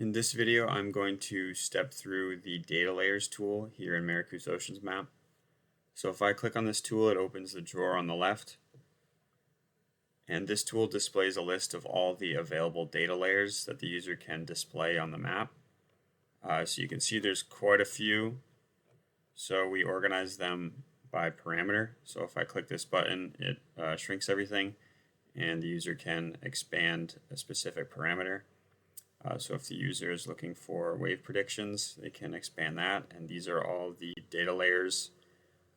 In this video, I'm going to step through the data layers tool here in MARACOOS OceansMap. So if I click on this tool, it opens the drawer on the left. And this tool displays a list of all the available data layers that the user can display on the map. So you can see there's quite a few. So we organize them by parameter. So if I click this button, it shrinks everything, and the user can expand a specific parameter. So if the user is looking for wave predictions, they can expand that. And these are all the data layers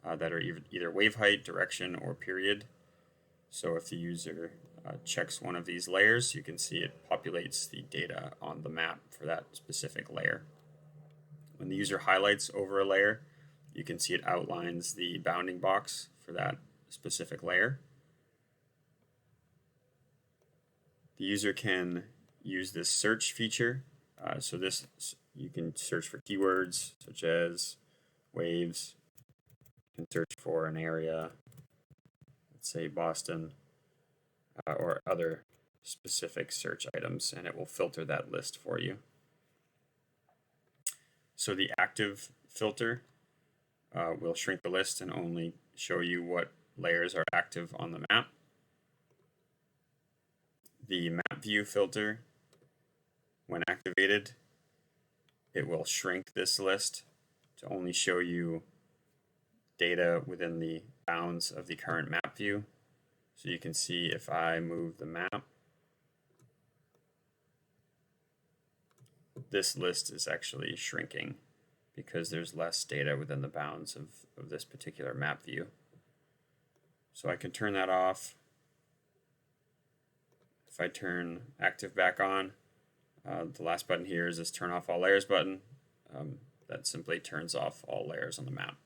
that are either wave height, direction, or period. So if the user checks one of these layers, you can see it populates the data on the map for that specific layer. When the user highlights over a layer, you can see it outlines the bounding box for that specific layer. The user can use this search feature. So this, you can search for keywords such as waves. You can search for an area, let's say Boston, or other specific search items, and it will filter that list for you. So the active filter will shrink the list and only show you what layers are active on the map. The map view filter, when activated, it will shrink this list to only show you data within the bounds of the current map view. So you can see if I move the map, this list is actually shrinking because there's less data within the bounds of this particular map view. So I can turn that off. If I turn active back on, the last button here is this turn off all layers button. That simply turns off all layers on the map.